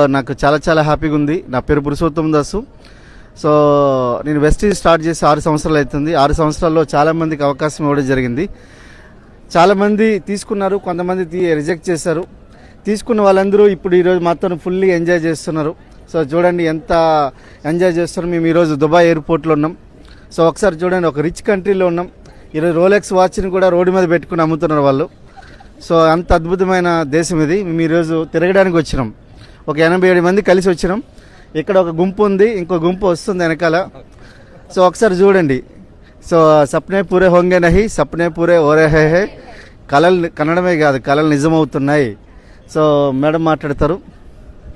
నాకు చాలా చాలా హ్యాపీగా ఉంది. నా పేరు పురుషోత్తం దాసు. సో నేను వెస్టీజ్ స్టార్ట్ చేసి 6 సంవత్సరాలు అవుతుంది. 6 సంవత్సరాల్లో చాలామందికి అవకాశం ఇవ్వడం జరిగింది. చాలామంది తీసుకున్నారు, కొంతమంది రిజెక్ట్ చేశారు. తీసుకున్న వాళ్ళందరూ ఇప్పుడు ఈరోజు మాత్రం ఫుల్లీ ఎంజాయ్ చేస్తున్నారు. సో చూడండి ఎంత ఎంజాయ్ చేస్తున్నారు. మేము ఈరోజు దుబాయ్ ఎయిర్పోర్ట్లో ఉన్నాం. సో ఒకసారి చూడండి, ఒక రిచ్ కంట్రీలో ఉన్నాం. ఈరోజు రోలెక్స్ వాచ్ని కూడా రోడ్డు మీద పెట్టుకుని అమ్ముతున్నారు వాళ్ళు. సో అంత అద్భుతమైన దేశం ఇది. మేము ఈరోజు తిరగడానికి వచ్చినాం. ఒక 87 మంది కలిసి వచ్చినాం. ఇక్కడ ఒక గుంపు ఉంది, ఇంకో గుంపు వస్తుంది వెనకాల. సో ఒకసారి చూడండి. సో సప్నే పూరే హోంగే నహి, సప్నే పూరే ఓరే హే. కళలు కన్నడమే కాదు, కళలు నిజమవుతున్నాయి. సో మేడం మాట్లాడతారు.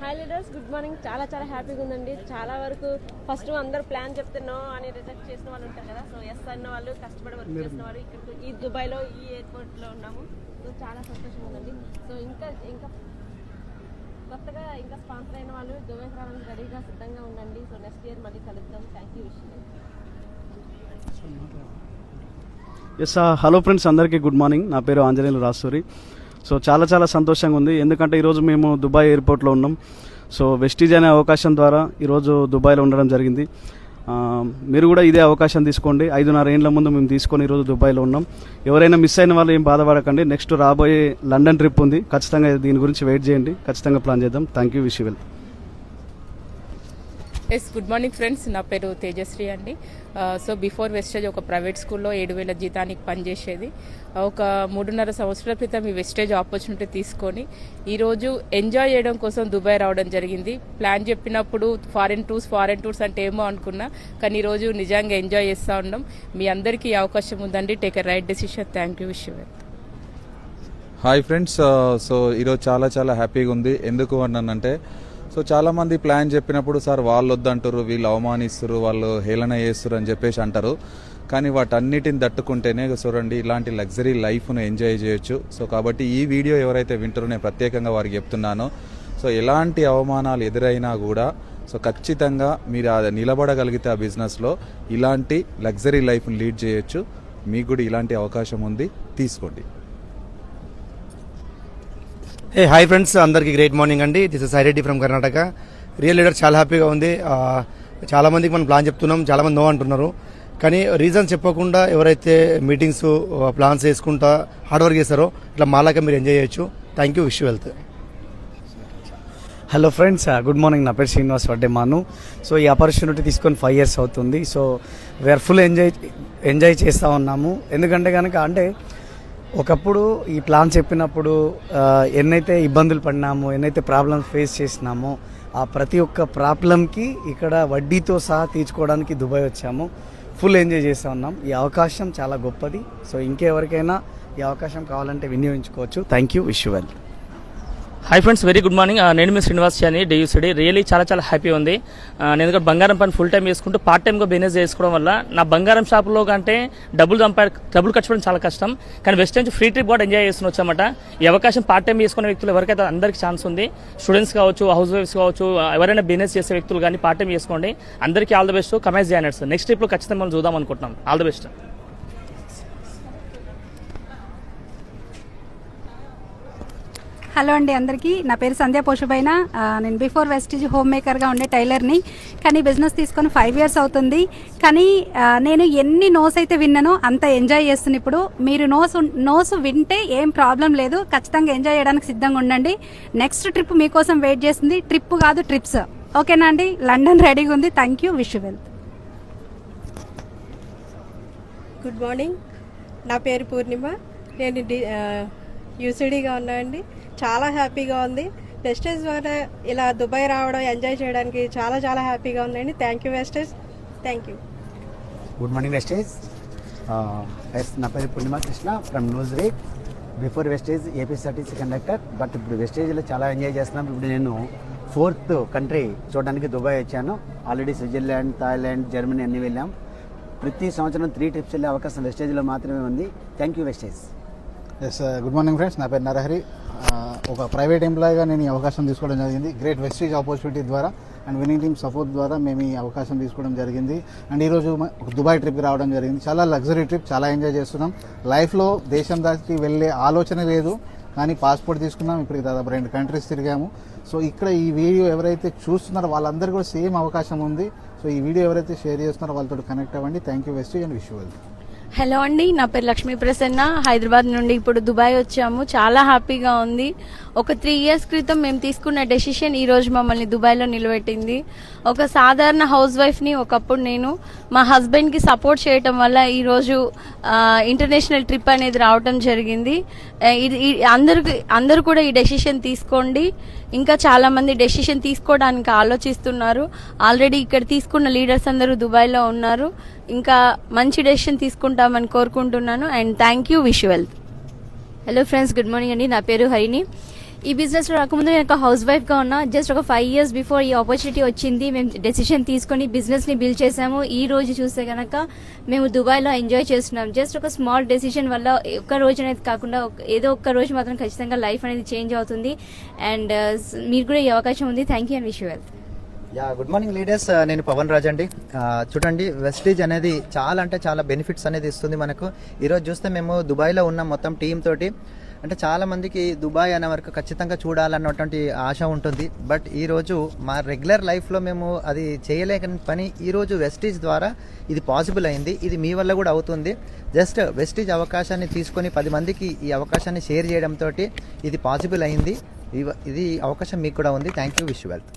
Hi leaders, good morning. చాలా చాలా హ్యాపీగా ఉందండి. చాలా వరకు ఫస్ట్ అందరూ ప్లాన్ చెప్తే నో అని రిజెక్ట్ చేసిన వాళ్ళు ఉంటారు కదా. సో ఎస్ అన్న వాళ్ళు, కష్టపడి వర్క్ చేసిన వాళ్ళు ఇక్కడ ఈ దుబాయ్లో ఈ ఎయిర్పోర్ట్లో ఉన్నాము. సో చాలా సంతోషంగా ఉందండి. సో ఇంకా కొత్తగా ఇంకా స్పాన్సర్ అయిన వాళ్ళు దుబాయ్కి రావడానికి రెడీగా సిద్ధంగా ఉండండి. సో నెక్స్ట్ ఇయర్ మళ్ళీ కలుద్దాం. Thank you. Yes hello friends, అందరికీ గుడ్ మార్నింగ్. నా పేరు ఆంజనేయులు రాసూరి. సో చాలా చాలా సంతోషంగా ఉంది, ఎందుకంటే ఈరోజు మేము దుబాయ్ ఎయిర్పోర్ట్లో ఉన్నాం. సో వెస్టీజ్ అనే అవకాశం ద్వారా ఈరోజు దుబాయ్లో ఉండడం జరిగింది. మీరు కూడా ఇదే అవకాశం తీసుకోండి. 5.5 ఏళ్ల ముందు మేము తీసుకొని ఈరోజు దుబాయ్లో ఉన్నాం. ఎవరైనా మిస్ అయిన వాళ్ళు ఏం బాధపడకండి. నెక్స్ట్ రాబోయే లండన్ ట్రిప్ ఉంది, ఖచ్చితంగా దీని గురించి వెయిట్ చేయండి. ఖచ్చితంగా ప్లాన్ చేద్దాం. Thank you. Wish you well. Good morning friends, నా పేరు తేజశ్రీ అండి. సో బిఫోర్ వెస్టేజ్ ఒక ప్రైవేట్ స్కూల్లో 7,000 జీతానికి పనిచేసేది. ఒక 3.5 సంవత్సరాల క్రితం ఈ వెస్టేజ్ ఆపర్చునిటీ తీసుకొని ఈరోజు ఎంజాయ్ చేయడం కోసం దుబాయ్ రావడం జరిగింది. ప్లాన్ చెప్పినప్పుడు ఫారెన్ టూర్స్ అంటే ఏమో అనుకున్నా, కానీ ఈరోజు నిజంగా ఎంజాయ్ చేస్తూ ఉన్నాం. మీ అందరికీ అవకాశం ఉందండి. Take a right decision. Thank you. Wish you well. Hi friends, so ఈరోజు చాలా చాలా హ్యాపీగా ఉంది. ఎందుకు అన్నానంటే, సో చాలామంది ప్లాన్ చెప్పినప్పుడు సార్ వాళ్ళు వద్దంటారు, వీళ్ళు అవమానిస్తారు, వాళ్ళు హేళన చేస్తారు అని చెప్పేసి అంటారు. కానీ వాటన్నిటిని తట్టుకుంటేనే చూడండి ఇలాంటి లగ్జరీ లైఫ్ను ఎంజాయ్ చేయొచ్చు. సో కాబట్టి ఈ వీడియో ఎవరైతే వింటారో నేను ప్రత్యేకంగా వారికి చెప్తున్నాను. సో ఎలాంటి అవమానాలు ఎదురైనా కూడా సో ఖచ్చితంగా మీరు నిలబడగలిగితే ఆ బిజినెస్లో ఇలాంటి లగ్జరీ లైఫ్ను లీడ్ చేయొచ్చు. మీకు కూడా ఇలాంటి అవకాశం ఉంది, తీసుకోండి. హే హాయ్ ఫ్రెండ్స్, అందరికీ గ్రేట్ మార్నింగ్ అండి. This is Sai Reddy from Karnataka. Real leader చాలా హ్యాపీగా ఉంది. చాలామందికి మనం ప్లాన్ చెప్తున్నాం, చాలామంది నో అంటున్నారు. కానీ రీజన్ చెప్పకుండా ఎవరైతే మీటింగ్స్ ప్లాన్స్ వేసుకుంటా హార్డ్ వర్క్ చేస్తారో ఇట్లా మాలాగా మీరు ఎంజాయ్ చేయొచ్చు. Thank you. Wish you wealth. Hello friends, good morning. నా పేరు శ్రీనివాస్ వడ్డేమాను. సో ఈ ఆపర్చునిటీ తీసుకొని 5 years అవుతుంది. సో వీఆర్ ఫుల్ ఎంజాయ్ చేస్తూ ఉన్నాము. ఎందుకంటే కనుక అంటే ఒకప్పుడు ఈ ప్లాన్ చెప్పినప్పుడు ఎన్నైతే ఇబ్బందులు పడినామో, ఎన్నైతే ప్రాబ్లమ్స్ ఫేస్ చేసినామో, ఆ ప్రతి ఒక్క ప్రాబ్లంకి ఇక్కడ వడ్డీతో సహా తీర్చుకోవడానికి దుబాయ్ వచ్చాము. ఫుల్ ఎంజాయ్ చేస్తూ ఉన్నాం. ఈ అవకాశం చాలా గొప్పది. సో ఇంకెవరికైనా ఈ అవకాశం కావాలంటే వినియోగించుకోవచ్చు. Thank you. Wish you well. Hi friends, very good morning. నేను మీ శ్రీనివాస్ అని డియూసిడి. రియలీ చాలా చాలా హ్యాపీ ఉంది. నేను ఎందుకంటే బంగారం పని ఫుల్ టైం చేసుకుంటూ పార్ట్ టైంగా బిజినెస్ చేసుకోవడం వల్ల నా బంగారం షాప్లో కంటే డబ్బులు ఖర్చు చేయడం చాలా కష్టం. కానీ వెస్ట్ నుంచి ఫ్రీ ట్రిప్ కూడా ఎంజాయ్ చేస్తున్న వచ్చామట. ఈ అవకాశం పార్ట్ టైం చేసుకునే వ్యక్తులు ఎవరికైతే అందరికీ ఛాన్స్ ఉంది. స్టూడెంట్స్ కావచ్చు, హౌస్ వైఫ్స్ కావచ్చు, ఎవరైనా బిజినెస్ చేసే వ్యక్తులు కానీ పార్ట్ టైం చేసుకోండి. అందరికీ ఆల్ ద బెస్ట్. కమేజ్ జాయినర్స్ నెక్స్ట్ ట్రిప్లో ఖచ్చితంగా మనం చూద్దాం అనుకుంటున్నాం. All the best. హలో అండి అందరికీ. నా పేరు సంధ్యా పోషుబైన. నేను బిఫోర్ వెస్టీజ్ హోమ్ మేకర్గా ఉండే టైలర్ని. కానీ బిజినెస్ తీసుకొని 5 years అవుతుంది. కానీ నేను ఎన్ని నోస్ అయితే విన్నానో అంత ఎంజాయ్ చేస్తున్నా. ఇప్పుడు మీరు నోస్ వింటే ఏం ప్రాబ్లం లేదు, ఖచ్చితంగా ఎంజాయ్ చేయడానికి సిద్ధంగా ఉండండి. నెక్స్ట్ ట్రిప్ మీకోసం వెయిట్ చేస్తుంది. ట్రిప్ కాదు, ట్రిప్స్. ఓకేనా అండి? లండన్ రెడీగా ఉంది. Thank you. Wish you well. Good morning. నా పేరు పూర్ణిమ. నేను యూసీడీగా ఉన్నా అండి. చాలా హ్యాపీగా ఉంది. వెస్టేజ్ ద్వారా ఇలా దుబాయ్ రావడం, ఎంజాయ్ చేయడానికి చాలా చాలా హ్యాపీగా ఉందండి. Thank you Vestige. Thank you. Good morning Vestige. నా పేరు Purnima Krishna from New Zealand. Before Vestige APSRTC conductor. But ఇప్పుడు వెస్టేజ్లో చాలా ఎంజాయ్ చేస్తున్నాం. ఇప్పుడు నేను 4th కంట్రీ చూడడానికి దుబాయ్ వచ్చాను. ఆల్రెడీ స్విట్జర్లాండ్, థాయిలాండ్, జర్మనీ అన్నీ వెళ్ళాం. ప్రతి సంవత్సరం 3 trips వెళ్ళే అవకాశం వెస్టేజ్లో మాత్రమే ఉంది. Thank you Vestige. Yes good morning friends. నా పేరు నరహరి. ఒక ప్రైవేట్ ఎంప్లాయీగా నేను ఈ అవకాశం తీసుకోవడం జరిగింది. గ్రేట్ వెస్టీజ్ ఆపర్చునిటీ ద్వారా అండ్ విన్నింగ్ టీమ్ సపోర్ట్ ద్వారా మేము ఈ అవకాశం తీసుకోవడం జరిగింది. అండ్ ఈరోజు ఒక దుబాయ్ ట్రిప్కి రావడం జరిగింది. చాలా లగ్జరీ ట్రిప్, చాలా ఎంజాయ్ చేస్తున్నాం. లైఫ్లో దేశం దాటి వెళ్ళే ఆలోచన లేదు. కానీ పాస్పోర్ట్ తీసుకున్నాం, ఇప్పటికి దాదాపు 2 కంట్రీస్ తిరిగాము. సో ఇక్కడ ఈ వీడియో ఎవరైతే చూస్తున్నారో వాళ్ళందరికీ కూడా సేమ్ అవకాశం ఉంది. సో ఈ వీడియో ఎవరైతే షేర్ చేస్తున్నారో వాళ్ళతో కనెక్ట్ అవ్వండి. Thank you Vestige and wish you well. Hello అండి, నా పేరు లక్ష్మీ ప్రసన్న. హైదరాబాద్ నుండి ఇప్పుడు దుబాయ్ వచ్చాము. చాలా హ్యాపీగా ఉంది. ఒక 3 years క్రితం మేము తీసుకున్న డెసిషన్ ఈ రోజు మమ్మల్ని దుబాయ్లో నిలబెట్టింది. ఒక సాధారణ హౌస్ వైఫ్ని ఒకప్పుడు నేను మా హస్బెండ్కి సపోర్ట్ చేయటం వల్ల ఈరోజు ఇంటర్నేషనల్ ట్రిప్ అనేది రావటం జరిగింది. అందరూ కూడా ఈ డెసిషన్ తీసుకోండి. ఇంకా చాలా మంది డెసిషన్ తీసుకోవడానికి ఆలోచిస్తున్నారు. ఆల్రెడీ ఇక్కడ తీసుకున్న లీడర్స్ అందరూ దుబాయ్లో ఉన్నారు. ఇంకా మంచి డెసిషన్ తీసుకుంటామని కోరుకుంటున్నాను. And thank you, wish well. Hello friends, good morning అండి. నా పేరు హరిణి. ఈ బిజినెస్లో రాకముందు నేను ఒక హౌస్ వైఫ్గా ఉన్నా. జస్ట్ ఒక 5 years బిఫోర్ ఈ ఆపర్చునిటీ వచ్చింది. మేము డెసిషన్ తీసుకొని బిజినెస్ని బిల్డ్ చేసాము. ఈ రోజు చూస్తే కనుక మేము దుబాయ్లో ఎంజాయ్ చేస్తున్నాం. జస్ట్ ఒక స్మాల్ డెసిషన్ వల్ల ఒక్క రోజు అనేది కాకుండా ఏదో ఒక్క రోజు మాత్రం ఖచ్చితంగా లైఫ్ అనేది చేంజ్ అవుతుంది. అండ్ మీరు కూడా ఈ అవకాశం ఉంది. Thank you and wish you well. Good morning leaders. నేను పవన్ రాజ్ అండి. చూడండి, వెస్టీజ్ అనేది చాలా అంటే చాలా బెనిఫిట్స్ అనేది ఇస్తుంది మనకు. ఈరోజు చూస్తే మేము దుబాయ్లో ఉన్న మొత్తం టీం తోటి, అంటే చాలా మందికి దుబాయ్ అనే వరకు ఖచ్చితంగా చూడాలన్నటువంటి ఆశ ఉంటుంది. బట్ ఈరోజు మా రెగ్యులర్ లైఫ్లో మేము అది చేయలేని పని ఈరోజు వెస్టీజ్ ద్వారా ఇది పాసిబుల్ అయింది. ఇది మీ వల్ల కూడా అవుతుంది. జస్ట్ వెస్టీజ్ అవకాశాన్ని తీసుకొని 10 మందికి ఈ అవకాశాన్ని షేర్ చేయడంతో ఇది పాసిబుల్ అయింది. ఇది అవకాశం మీకు కూడా ఉంది. Thank you, wish you well.